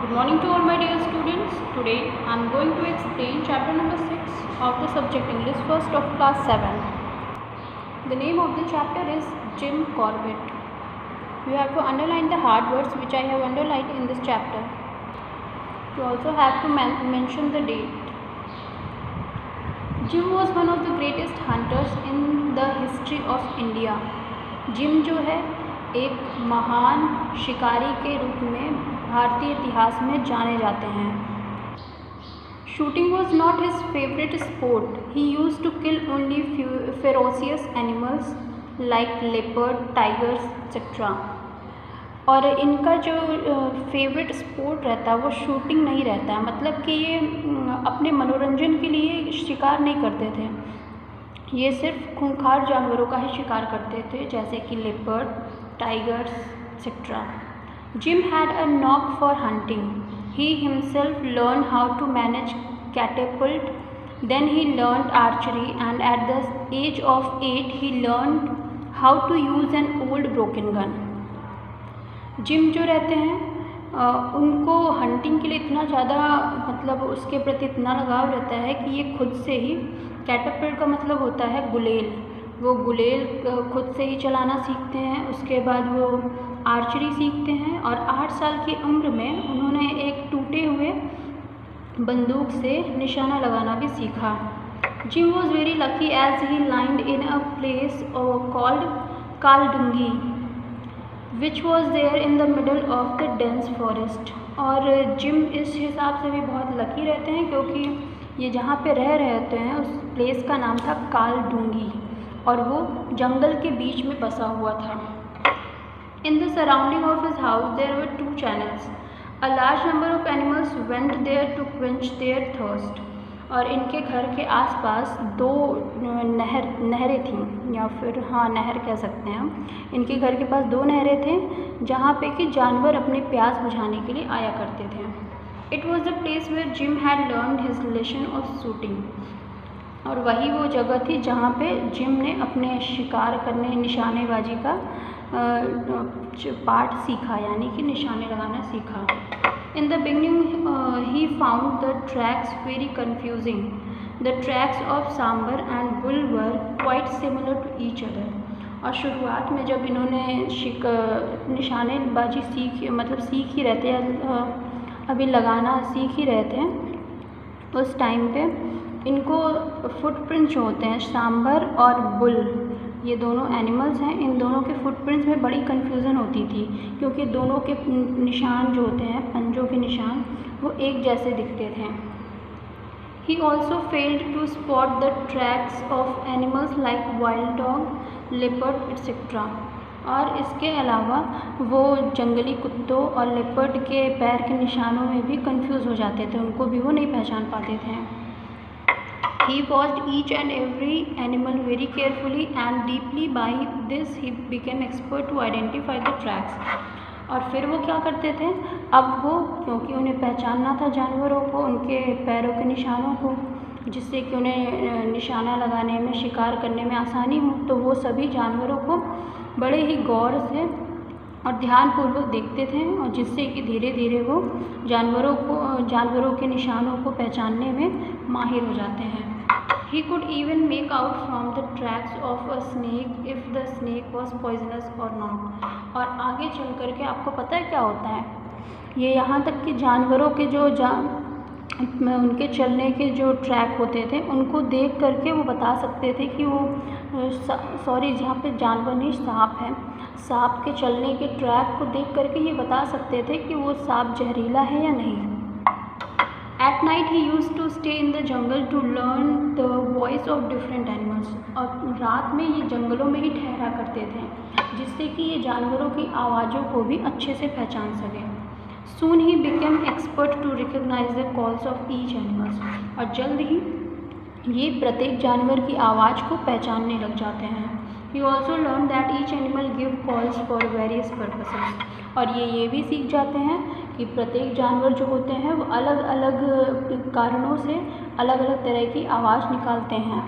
Good morning to all my dear students. Today I am going to explain chapter number 6 of the subject English first of class 7. The name of the chapter is Jim Corbett. You have to underline the hard words which I have underlined in this chapter. You also have to mention the date. Jim was one of the greatest hunters in the history of India. Jim जो है एक महान शिकारी के रूप में भारतीय इतिहास में जाने जाते हैं. Shooting was not his favorite sport. He used to kill only ferocious animals like leopard, tigers, etc. और इनका जो फेवरेट स्पोर्ट रहता है वो शूटिंग नहीं रहता है, मतलब कि ये अपने मनोरंजन के लिए शिकार नहीं करते थे. ये सिर्फ खूंखार जानवरों का ही शिकार करते थे, जैसे कि leopard, tigers etcetera. Jim had a knack for hunting. He himself learn how to manage catapult. Then he learn archery and at the age of 8 he learn how to use an old broken gun. Jim जो रहते हैं उनको hunting के लिए इतना ज़्यादा मतलब उसके प्रति इतना लगाव रहता है कि ये खुद से ही, कैटरपिलर का मतलब होता है गुलेल, वो गुलेल खुद से ही चलाना सीखते हैं. उसके बाद वो आर्चरी सीखते हैं और 8 साल की उम्र में उन्होंने एक टूटे हुए बंदूक से निशाना लगाना भी सीखा. Jim was very lucky as he land in a place called Kaladhungi which was there in the middle of the dense forest. और जिम इस हिसाब से भी बहुत लकी रहते हैं क्योंकि ये जहाँ पे रह रहे होते हैं उस प्लेस का नाम था कालडुंगी और वो जंगल के बीच में बसा हुआ था. In the surrounding of his house there were 2 channels. A large number of animals went there to quench their thirst. और इनके घर के आसपास 2 नहरें थीं, या फिर नहर कह सकते हैं हम. इनके घर के पास 2 नहरें थे जहाँ पे कि जानवर अपने प्यास बुझाने के लिए आया करते थे. It was the place where Jim had learn his lesson of shooting. और वही वो जगह थी जहाँ पे जिम ने अपने शिकार करने, निशानेबाजी का पार्ट सीखा, यानी कि निशाने लगाना सीखा. In the beginning, he found the tracks very confusing. The tracks of Sambar and Bull were quite similar to each other. और शुरुआत में जब इन्होंने निशानेबाजी सीख ही रहे थे, अभी लगाना सीख ही रहे थे, उस टाइम पे इनको फुटप्रिंट जो होते हैं, सांबर और बुल, ये दोनों एनिमल्स हैं, इन दोनों के फुटप्रिंट्स में बड़ी कन्फ्यूज़न होती थी क्योंकि दोनों के निशान जो होते हैं, पंजों के निशान, वो एक जैसे दिखते थे. He also failed to spot the tracks of animals like wild dog, leopard etcetera. और इसके अलावा वो जंगली कुत्तों और लेपर्ड के पैर के निशानों में भी कंफ्यूज हो जाते थे, उनको भी वो नहीं पहचान पाते थे. He watched each and every animal very carefully and deeply. By this he became expert to identify the tracks. और फिर वो क्या करते थे, अब वो क्योंकि उन्हें पहचानना था जानवरों को, उनके पैरों के निशानों को, जिससे कि उन्हें निशाना लगाने में, शिकार करने में आसानी हो, तो वो सभी जानवरों को बड़े ही गौर से और ध्यानपूर्वक देखते थे और जिससे कि धीरे धीरे वो जानवरों के निशानों को पहचानने में माहिर हो जाते हैं. He could even make out from the tracks of a snake if the snake was poisonous or not. और आगे चल कर के आपको पता है क्या होता है, ये यहाँ तक कि जानवरों के जो उनके चलने के जो ट्रैक होते थे उनको देख करके वो बता सकते थे कि वो जहाँ पे जानवर नहीं, सांप है, सांप के चलने के ट्रैक को देख करके ये बता सकते थे कि वो सांप जहरीला है या नहीं. At night he used to stay in the jungle to learn the voice of different animals. और रात में ये जंगलों में ही ठहरा करते थे जिससे कि ये जानवरों की आवाज़ों को भी अच्छे से पहचान सके. Soon he became expert to recognize the calls of each animal. और जल्द ही ये प्रत्येक जानवर की आवाज़ को पहचानने लग जाते हैं. He also learned that each animal give calls for various purposes. और ये भी सीख जाते हैं कि प्रत्येक जानवर जो होते हैं वो अलग अलग कारणों से अलग अलग तरह की आवाज़ निकालते हैं.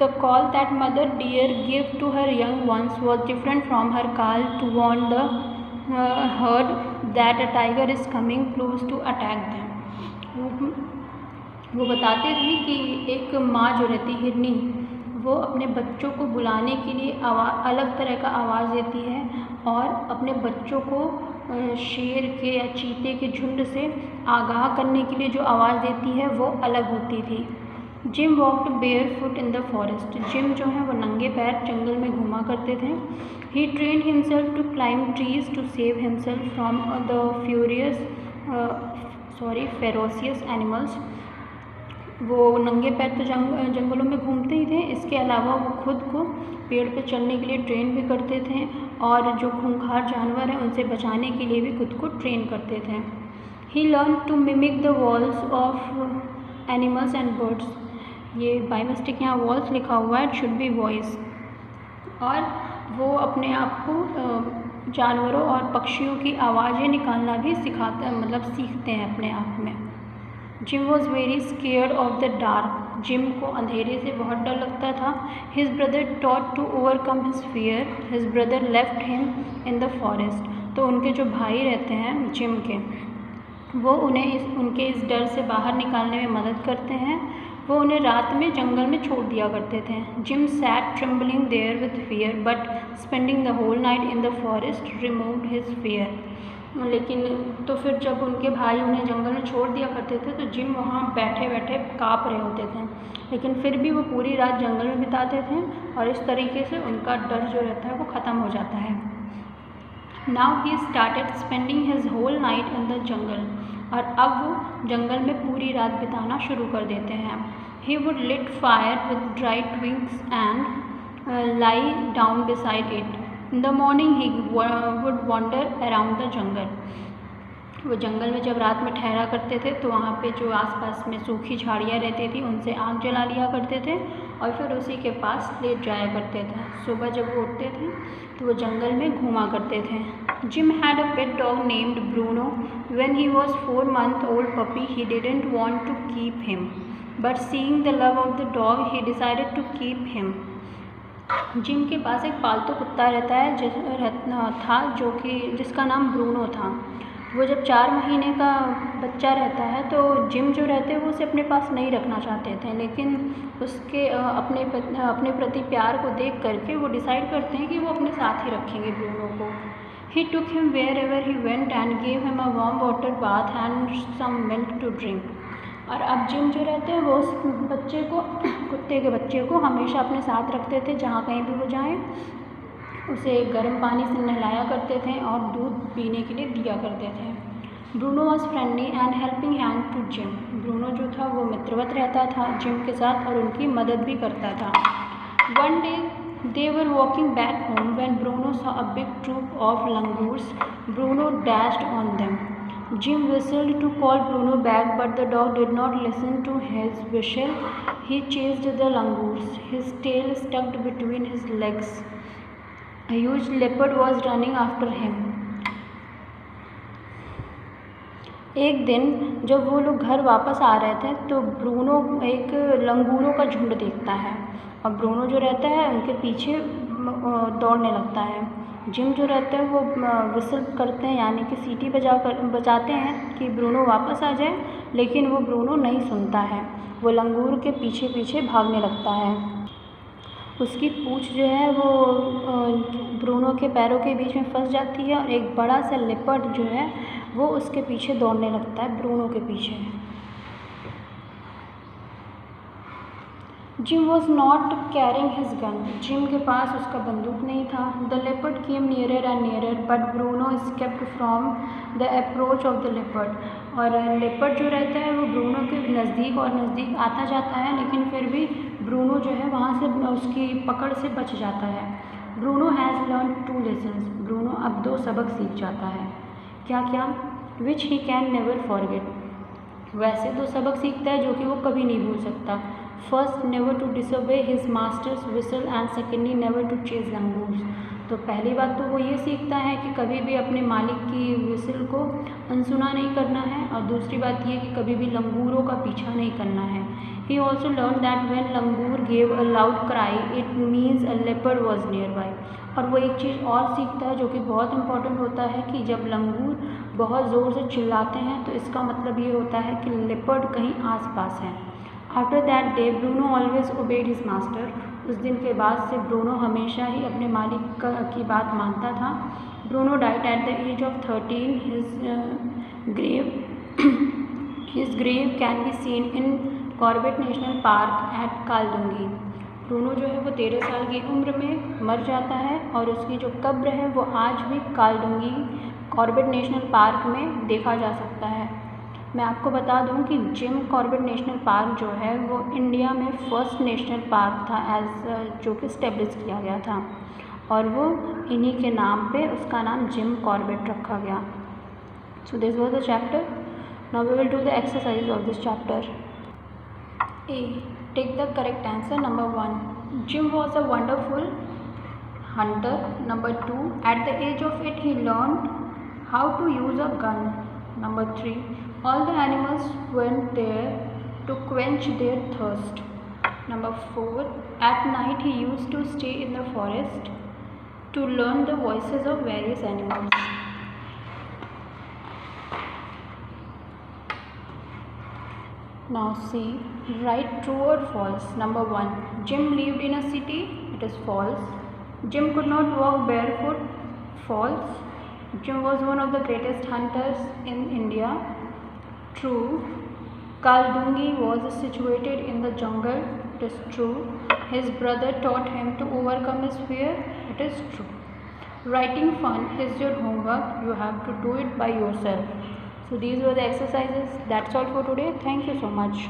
The call that mother deer gave to her young ones was different from her call to warn the heard that a tiger is coming close to attack them. वो बताते थे कि एक माँ जो रहती हिरनी, वो अपने बच्चों को बुलाने के लिए अलग तरह का आवाज़ देती है और अपने बच्चों को शेर के या चीते के झुंड से आगाह करने के लिए जो आवाज़ देती है वो अलग होती थी. Gym walked bear foot in the forest. Gym जो है वो नंगे पैर जंगल में घूमा करते थे. He trained himself to climb trees to save himself from the ferocious animals. वो नंगे पैर तो जंगलों में घूमते ही थे, इसके अलावा वो खुद को पेड़ पे चढ़ने के लिए ट्रेन भी करते थे और जो खूंखार जानवर हैं उनसे बचाने के लिए भी खुद को ट्रेन करते थे. He learn to mimic the walls of animals and birds. ये बाय मिस्टेक यहाँ वॉल्स लिखा हुआ है, इट शुड बी वॉइस. और वो अपने आप को जानवरों और पक्षियों की आवाज़ें निकालना भी सीखते हैं अपने आप में. Jim was very scared of the dark. Jim को अंधेरे से बहुत डर लगता था. His brother taught to overcome his fear. His brother left him in the forest. तो उनके जो भाई रहते हैं जिम के, वो उन्हें उनके इस डर से बाहर निकालने में मदद करते हैं. वो उन्हें रात में जंगल में छोड़ दिया करते थे. Jim sat trembling there with fear but spending the whole night in the forest removed his fear. लेकिन तो फिर जब उनके भाई उन्हें जंगल में छोड़ दिया करते थे तो जिम वहाँ बैठे बैठे काँप रहे होते थे, लेकिन फिर भी वो पूरी रात जंगल में बिताते थे और इस तरीके से उनका डर जो रहता है वो ख़त्म हो जाता है. Now he started spending his whole night in the jungle. और अब वो जंगल में पूरी रात बिताना शुरू कर देते हैं. He would lit fire with dry twigs and lie down beside it. In the morning he would wander around the jungle. वो जंगल में जब रात में ठहरा करते थे तो वहाँ पे जो आसपास में सूखी झाड़ियाँ रहती थी उनसे आग जला लिया करते थे और फिर उसी के पास लेट जाया करते थे. सुबह जब वो उठते थे तो वो जंगल में घूमा करते थे. Gym had a pet dog named Bruno. When he was 4 month old puppy he didn't want to keep him, but seeing the love of the dog he decided to keep him. Gym के पास एक पालतू कुत्ता था जो कि जिसका नाम Bruno था. वो जब 4 महीने का बच्चा रहता है तो जिम जो रहते हैं वो उसे अपने पास नहीं रखना चाहते थे, लेकिन उसके अपने प्रति प्यार को देख करके वो डिसाइड करते हैं कि वो अपने साथ ही रखेंगे ब्रूनो को. He took him wherever he went and gave him a warm water bath and some milk to drink. और अब जिम जो रहते हैं वो उस कुत्ते के बच्चे को हमेशा अपने साथ रखते थे. जहाँ कहीं भी वो जाएं उसे गर्म पानी से नहलाया करते थे और दूध पीने के लिए दिया करते थे. Bruno was friendly and helping hand to Jim. Bruno जो था वो मित्रवत रहता था जिम के साथ और उनकी मदद भी करता था. One day they were walking back home when Bruno saw a big troop of langurs. Bruno dashed on them. Jim whistled to call Bruno back, but the dog did not listen to his whistle. He chased the langurs, his tail stuck between his legs. A huge leopard was running after him. एक दिन जब वो लोग घर वापस आ रहे थे तो ब्रूनो एक लंगूरों का झुंड देखता है और ब्रूनो जो रहता है उनके पीछे दौड़ने लगता है. जिम जो रहता है वो विसल करते हैं यानी कि सीटी बजाते हैं कि ब्रूनो वापस आ जाए, लेकिन वो ब्रूनो नहीं सुनता है. वो लंगूर के पीछे पीछे भागने लगता है. उसकी पूँछ जो है वो ब्रूनो के पैरों के बीच में फंस जाती है और एक बड़ा सा लेपर्ड जो है वो उसके पीछे दौड़ने लगता है ब्रूनो के पीछे. Gym was not carrying his gun. Gym के पास उसका बंदूक नहीं था. The leopard came nearer and nearer but Bruno escaped from the approach of the leopard. और लेपर्ड जो रहता है वो ब्रूनो के नज़दीक और नज़दीक आता जाता है, लेकिन फिर भी ब्रूनो जो है वहाँ से उसकी पकड़ से बच जाता है. Bruno has learn 2 lessons. Bruno अब 2 सबक सीख जाता है. क्या क्या? विच ही कैन नेवर फॉरगेट. वैसे 2 सबक सीखता है जो कि वो कभी नहीं भूल सकता. First, never to disobey his master's whistle and secondly never to chase langurs. तो पहली बात तो वो ये सीखता है कि कभी भी अपने मालिक की विसिल को अनसुना नहीं करना है, और दूसरी बात ये कि कभी भी लंगूरों का पीछा नहीं करना है। He also learned that when langur gave a loud cry, it means a leopard was nearby. और वो एक चीज़ और सीखता है जो कि बहुत इम्पॉर्टेंट होता है कि जब लंगूर बहुत ज़ोर से चिल्लाते हैं तो इसका मतलब ये होता है कि लेपर्ड कहीं आसपास है। After that day Bruno always obeyed his master. उस दिन के बाद से ब्रूनो हमेशा ही अपने मालिक की बात मानता था। Bruno died at the age of 13। His grave can be seen in Corbett National Park at Kaladhungi. Bruno जो है वो 13 साल की उम्र में मर जाता है और उसकी जो कब्र है वो आज भी कालदुंगी कॉर्बेट नेशनल पार्क में देखा जा सकता है। मैं आपको बता दूं कि जिम कॉर्बेट नेशनल पार्क जो है वो इंडिया में फर्स्ट नेशनल पार्क था जो कि इस्टेब्लिश किया गया था, और वो इन्हीं के नाम पे उसका नाम जिम कॉर्बेट रखा गया। So this was the chapter. Now we will do the exercise of this chapter. A. Take the correct answer. Number 1. Jim was a wonderful hunter. Number 2. At the age of 8 he learned how to use a gun. Number 3. All the animals went there to quench their thirst. Number 4. At night he used to stay in the forest to learn the voices of various animals. Now see, write true or false. Number 1. Jim lived in a city. It is false. Jim could not walk barefoot. False. Jim was one of the greatest hunters in India. True. Kaldungi was situated in the jungle. It is true. His brother taught him to overcome his fear. It is true. Writing fun is your homework. You have to do it by yourself. So these were the exercises. That's all for today. Thank you so much.